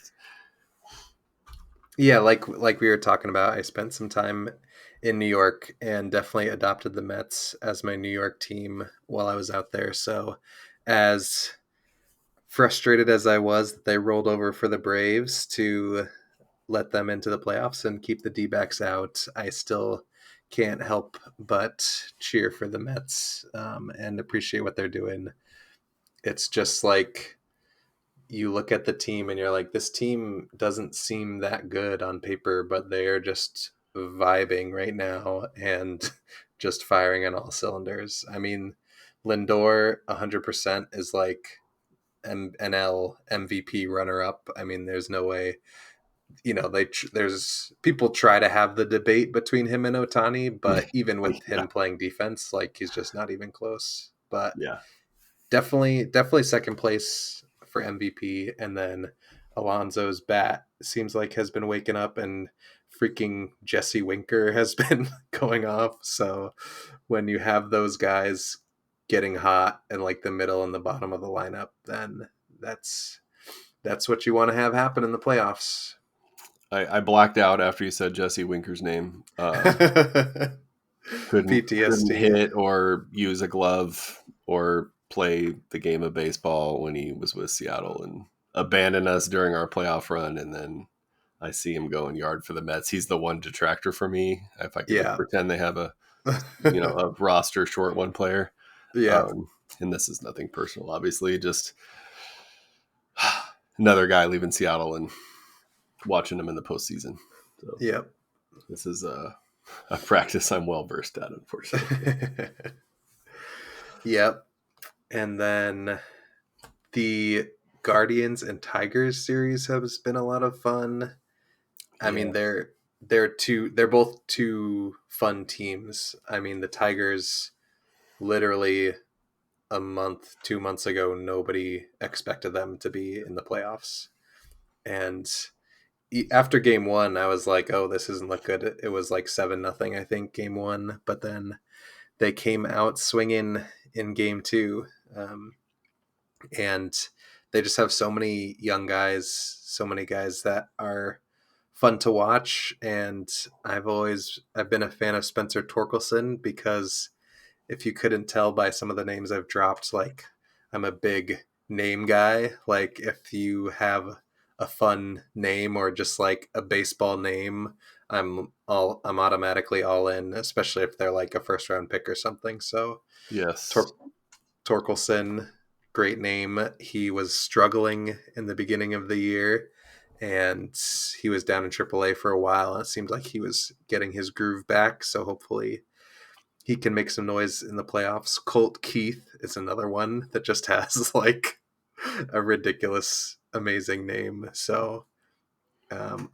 B: Yeah, like we were talking about, I spent some time in New York and definitely adopted the Mets as my New York team while I was out there. So as frustrated as I was that they rolled over for the Braves to let them into the playoffs and keep the D-backs out, I still can't help but cheer for the Mets, and appreciate what they're doing. It's just like you look at the team and you're like, this team doesn't seem that good on paper, but they're just vibing right now and just firing on all cylinders. I mean, Lindor 100% is like NL MVP runner up. I mean, there's no way, there's people try to have the debate between him and Otani, but even with
A: yeah,
B: him playing defense, like he's just not even close. But
A: yeah,
B: definitely second place for MVP, and then Alonso's bat seems like has been waking up and freaking Jesse Winker has been going off. So when you have those guys getting hot in like the middle and the bottom of the lineup, then that's what you want to have happen in the playoffs.
A: I blacked out after you said Jesse Winker's name. Couldn't
B: PTSD.
A: hit or use a glove or play the game of baseball when he was with Seattle and abandoned us during our playoff run. And then I see him going yard for the Mets. He's the one detractor for me. If I could just
B: Yeah.
A: pretend they have a roster short one player.
B: Yeah.
A: And this is nothing personal, obviously, just another guy leaving Seattle and watching him in the postseason. So
B: Yep.
A: this is a practice I'm well versed at, unfortunately.
B: Yep. And then the Guardians and Tigers series has been a lot of fun. I mean, they're both two fun teams. I mean, the Tigers, literally a month, 2 months ago, nobody expected them to be in the playoffs. And after game one, I was like, oh, this doesn't look good. It was like 7-0, I think, game one. But then they came out swinging in game two. And they just have so many young guys, so many guys that are fun to watch. And I've been a fan of Spencer Torkelson, because if you couldn't tell by some of the names I've dropped, like, I'm a big name guy. Like, if you have a fun name or just like a baseball name, I'm automatically all in, especially if they're like a first round pick or something. So
A: Yes.
B: Torkelson, great name. He was struggling in the beginning of the year, and he was down in AAA for a while, and it seemed like he was getting his groove back. So hopefully he can make some noise in the playoffs. Colt Keith is another one that just has like a ridiculous, amazing name. So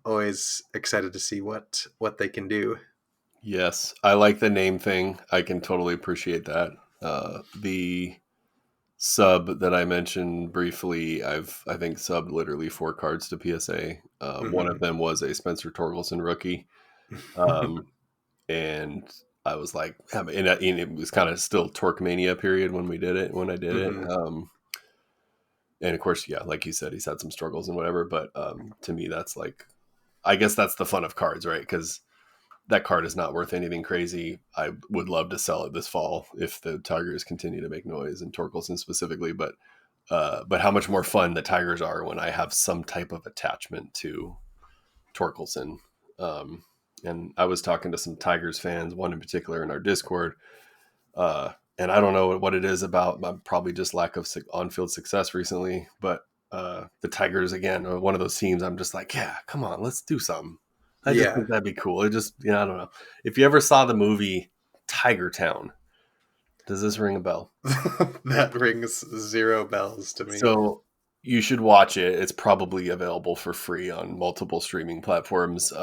B: always excited to see what they can do.
A: Yes, I like the name thing. I can totally appreciate that. The sub that I mentioned briefly, I think subbed literally 4 cards to PSA. One of them was a Spencer Torkelson rookie, and I was like, and it was kind of still Torquemania period when I did it. And of course, yeah, like you said, he's had some struggles and whatever. But to me, that's like, I guess that's the fun of cards, right? Because that card is not worth anything crazy. I would love to sell it this fall if the Tigers continue to make noise, and Torkelson specifically. But how much more fun the Tigers are when I have some type of attachment to Torkelson. And I was talking to some Tigers fans, one in particular in our Discord, and I don't know what it is about. Probably just lack of on-field success recently, but the Tigers again are one of those teams. I'm just like, yeah, come on, let's do something. I just think that'd be cool. It just, I don't know. If you ever saw the movie Tiger Town, does this ring a bell?
B: That rings 0 bells to me.
A: So you should watch it. It's probably available for free on multiple streaming platforms.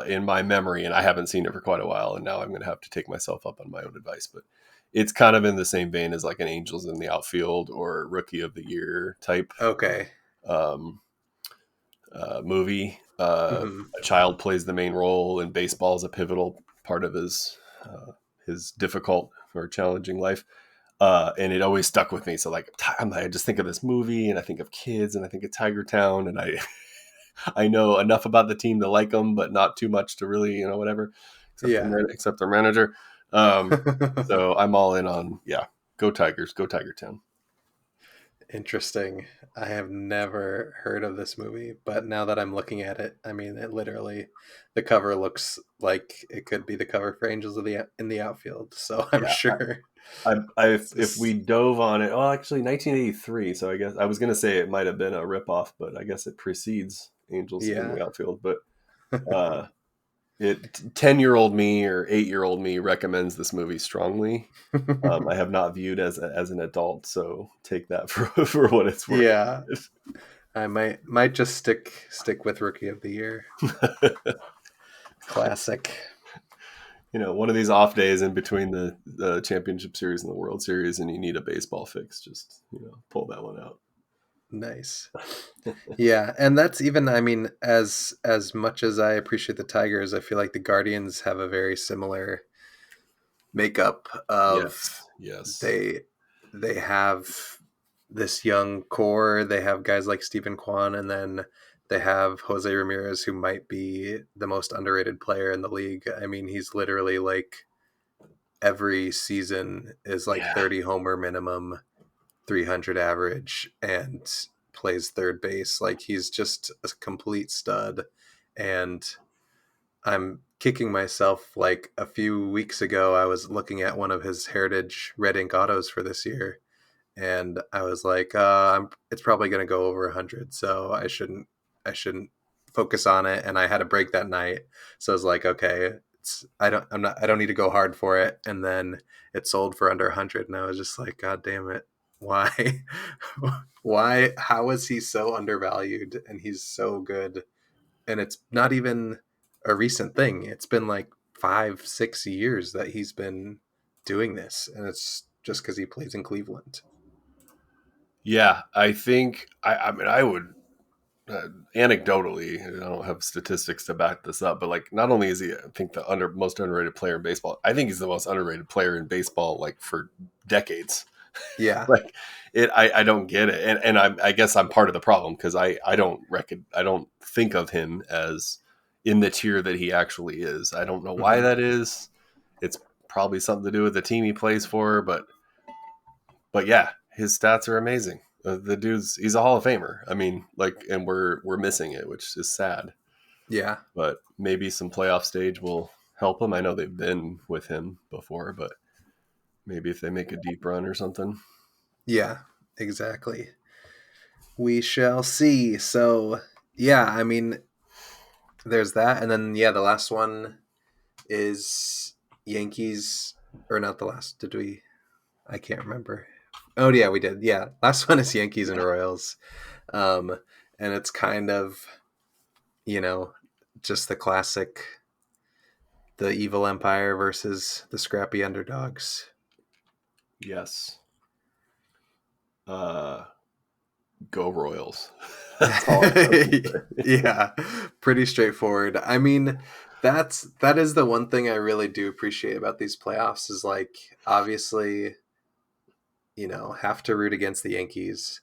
A: In my memory, and I haven't seen it for quite a while, and now I'm going to have to take myself up on my own advice. But it's kind of in the same vein as like an Angels in the Outfield or Rookie of the Year type movie. A child plays the main role, and baseball is a pivotal part of his difficult or challenging life. And it always stuck with me. So like, I just think of this movie, and I think of kids, and I think of Tiger Town, and I know enough about the team to like them, but not too much to really, whatever, except their manager. So I'm all in on, go Tigers, go Tiger Town.
B: Interesting. I have never heard of this movie, but now that I'm looking at it, I mean, the cover looks like it could be the cover for Angels in the Outfield. So I'm sure.
A: If we dove on it, actually 1983. So I guess I was going to say it might have been a ripoff, but I guess it precedes Angels in the Outfield. But 10-year-old me or 8-year-old me recommends this movie strongly. I have not viewed as an adult, so take that for what it's worth.
B: Yeah, I might just stick with Rookie of the Year. Classic.
A: One of these off days in between the Championship Series and the World Series, and you need a baseball fix, just pull that one out.
B: Nice. Yeah, and that's even, I mean, as much as I appreciate the Tigers, I feel like the Guardians have a very similar makeup of
A: Yes, yes.
B: they they have this young core, they have guys like Stephen Kwan, and then they have Jose Ramirez, who might be the most underrated player in the league. I mean, he's literally like every season is like
A: Yeah.
B: 30 homer minimum, 300 average, and plays third base. Like he's just a complete stud. And I'm kicking myself. Like a few weeks ago, I was looking at one of his Heritage Red Ink autos for this year, and I was like, it's probably going to go over 100, so I shouldn't focus on it. And I had a break that night, so I was like, okay, I don't need to go hard for it. And then it sold for under 100, and I was just like, God damn it, why, why? How is he so undervalued? And he's so good, and it's not even a recent thing. It's been like 5-6 years that he's been doing this, and it's just because he plays in Cleveland.
A: Yeah, I think I mean I would anecdotally, I don't have statistics to back this up, but like not only is he I think the most underrated player in baseball, I think he's the most underrated player in baseball like for decades.
B: Yeah.
A: Like I don't get it, and I guess I'm part of the problem because I don't think of him as in the tier that he actually is. I don't know why
B: Hmm.
A: that is. It's probably something to do with the team he plays for, but yeah, his stats are amazing. The dude's he's a Hall of Famer. I mean, like, and we're missing it, which is sad.
B: Yeah.
A: But maybe some playoff stage will help him. I know they've been with him before, but maybe if they make a deep run or something.
B: Yeah. Exactly. We shall see. So, yeah, I mean, there's that. And then, yeah, the last one is Yankees, or not the last. Did we? I can't remember. Oh, yeah, we did. Yeah. Last one is Yankees and
A: Yeah.
B: Royals. Um, and it's kind of, you know, just the classic, the evil empire versus the scrappy underdogs.
A: Yes. Uh, go Royals. That's all I have to say.
B: Yeah, pretty straightforward. I mean, that is the one thing I really do appreciate about these playoffs is like obviously, have to root against the Yankees,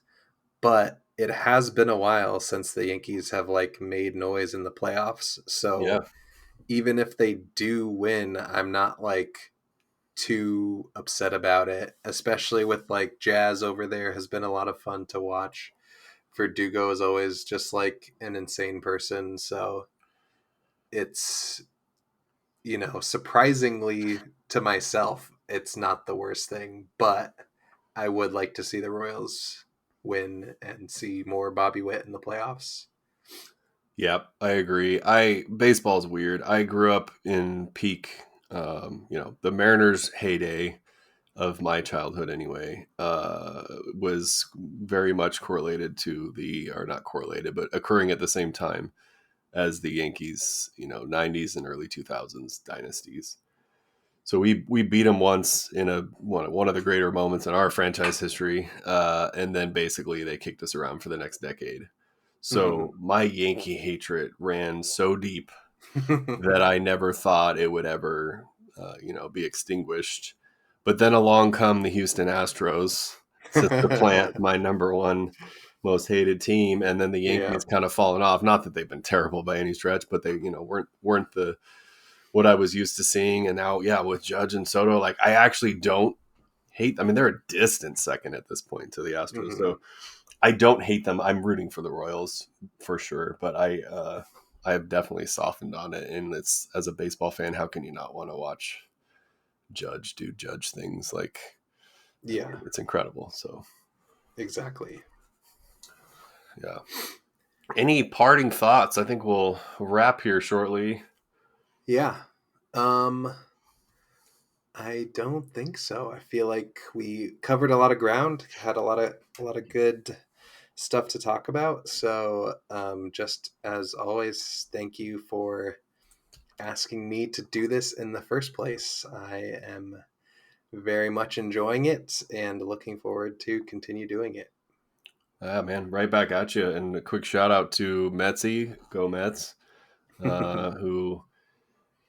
B: but it has been a while since the Yankees have like made noise in the playoffs.
A: Yeah.
B: So even if they do win, I'm not like too upset about it, especially with like Jazz over there has been a lot of fun to watch. Verdugo is always just like an insane person, so it's surprisingly to myself, it's not the worst thing, but I would like to see the Royals win and see more Bobby Witt in the playoffs.
A: Yep, I agree. I baseball's weird. I grew up in peak, the Mariners' heyday of my childhood anyway, was very much correlated to or not correlated, but occurring at the same time as the Yankees, 90s and early 2000s dynasties. So we beat them once in one of the greater moments in our franchise history, and then basically they kicked us around for the next decade.
B: Hmm.
A: So my Yankee hatred ran so deep that I never thought it would ever, be extinguished. But then along come the Houston Astros to supplant my number one most hated team, and then the
B: Yeah.
A: Yankees kind of fallen off. Not that they've been terrible by any stretch, but they, weren't the what I was used to seeing. And now, yeah, with Judge and Soto, like I actually don't hate. I mean, they're a distant second at this point to the Astros,
B: Hmm.
A: so I don't hate them. I'm rooting for the Royals for sure, but I have definitely softened on it. And it's as a baseball fan, how can you not want to watch Judge do Judge things? Like
B: Yeah,
A: it's incredible. So
B: exactly.
A: yeah. Any parting thoughts? I think we'll wrap here shortly.
B: Yeah. I don't think so. I feel like we covered a lot of ground, had a lot of good stuff to talk about. So, just as always, thank you for asking me to do this in the first place. I am very much enjoying it and looking forward to continue doing it.
A: Yeah, man, right back at you. And a quick shout out to Metsy, go Mets, who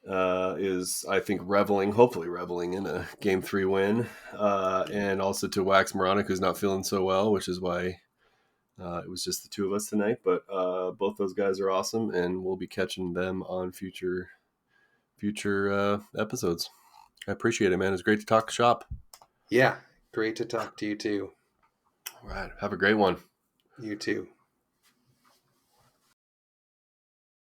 A: is, I think, hopefully reveling in a Game 3 win. And also to Wax Moronic, who's not feeling so well, which is why it was just the two of us tonight. But both those guys are awesome, and we'll be catching them on future episodes. I appreciate it, man. It's great to talk shop.
B: Yeah, great to talk to you too.
A: All right. Have a great one.
B: You too.